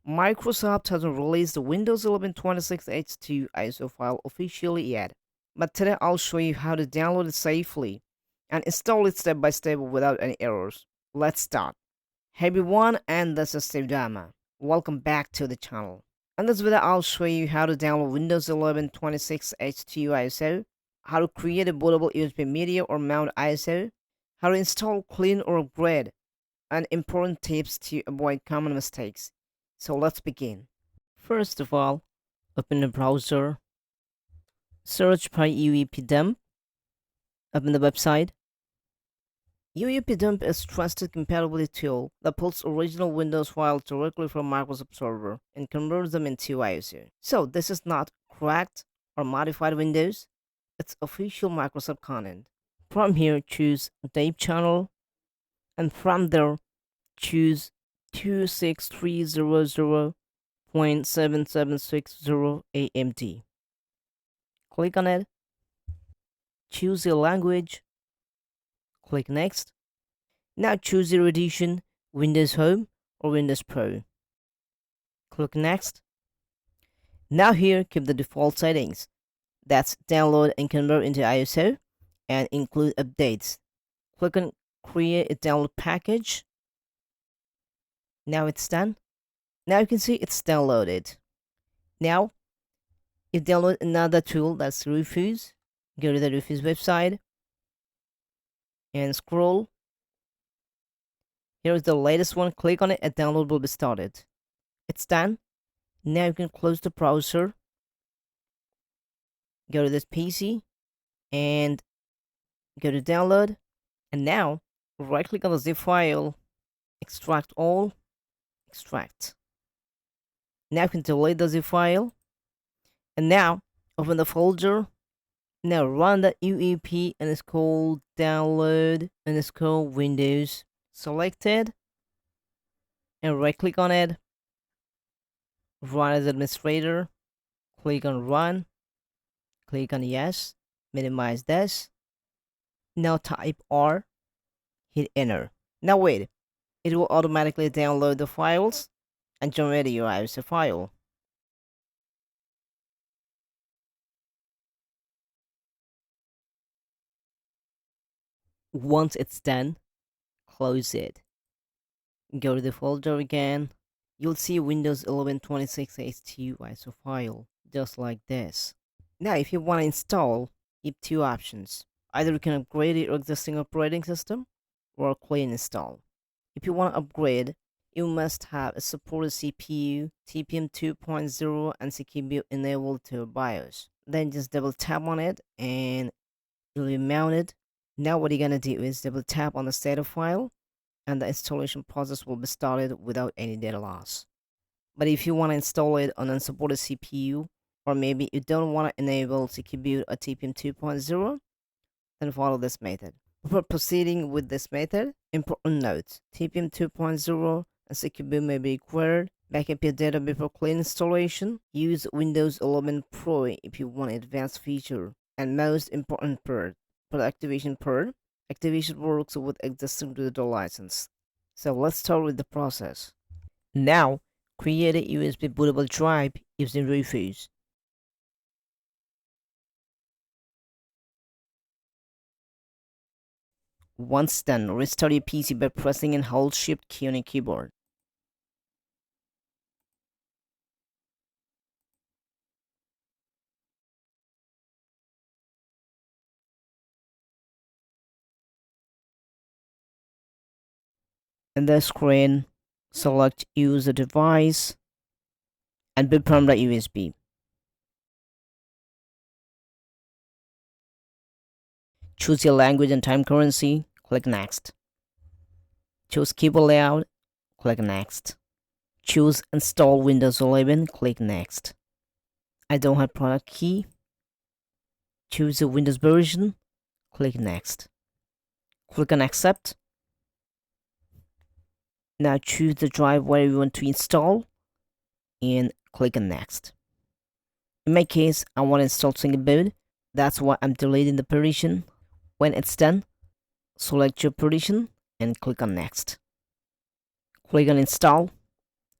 Microsoft hasn't released the Windows 11 26H2 ISO file officially yet, but today I'll show you how to download it safely and install it step by step without any errors. Let's start. Hey everyone, and this is Sudama. Welcome back to the channel. In this video, I'll show you how to download Windows 11 26H2 ISO, how to create a bootable USB media or mount ISO, how to install, clean, or upgrade, and important tips to avoid common mistakes. So let's begin. First of all, open the browser, search by UEP dump, open the website. UEP dump is a trusted compatibility tool that pulls original Windows files directly from Microsoft server and converts them into ISO. So this is not cracked or modified Windows, it's official Microsoft content. From here, choose Tape Channel, and from there, choose 26300.7760 AMD. Click on it, choose your language, click Next. Now choose your edition, Windows Home or Windows Pro. Click Next. Now here, keep the default settings. That's download and convert into ISO and include updates. Click on Create a download package. Now it's done. Now you can see it's downloaded. Now, you download another tool, that's Rufus. Go to the Rufus website and scroll. Here's the latest one. Click on it and download will be started. It's done. Now you can close the browser. Go to this PC and go to download. And now, right click on the zip file, extract all, extract. Now you can delete the zip file. And now, open the folder. Now run the UEP and it's called download and it's called Windows. Select it and right click on it. Run as administrator. Click on run. Click on yes. Minimize this. Now type R. Hit enter. Now wait. It will automatically download the files and generate your ISO file. Once it's done, close it. Go to the folder again. You'll see Windows 11 26H2 ISO file, just like this. Now, if you want to install, you have two options. Either you can upgrade your existing operating system or clean install. If you want to upgrade, you must have a supported CPU, TPM 2.0, and Secure Boot enabled to your BIOS. Then just double tap on it and it will be mounted. Now what you're gonna do is double tap on the status file and the installation process will be started without any data loss. But if you want to install it on unsupported CPU, or maybe you don't want to enable Secure Boot or TPM 2.0, then follow this method. Before proceeding with this method, important notes: TPM 2.0 and Secure Boot may be required. Backup your data before clean installation. Use Windows 11 Pro if you want advanced feature. And most important part, for the activation part, activation works with existing digital license. So let's start with the process. Now, create a USB bootable drive using Rufus. Once done, restart your PC by pressing and hold Shift key on your keyboard. In the screen, select Use a device and boot from the USB. Choose your language and time currency, click Next. Choose keyboard layout, click Next. Choose Install Windows 11, click Next. I don't have product key. Choose the Windows version, click Next. Click on Accept. Now choose the drive where you want to install and click on Next. In my case, I want to install Single Boot. That's why I'm deleting the partition. When it's done, select your partition and click on Next. Click on Install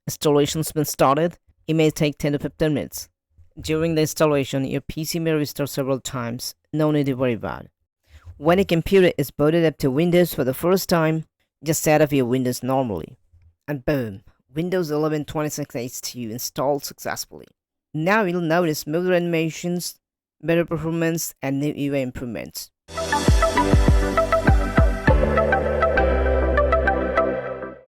Installation's been started. It may take 10 to 15 minutes. During the installation, your PC may restart several times. No need to worry about it. When a computer is booted up to Windows for the first time, just set up your Windows normally. And boom, Windows 11 26H2 installed successfully. Now you'll notice smoother animations, better performance, and new UI improvements.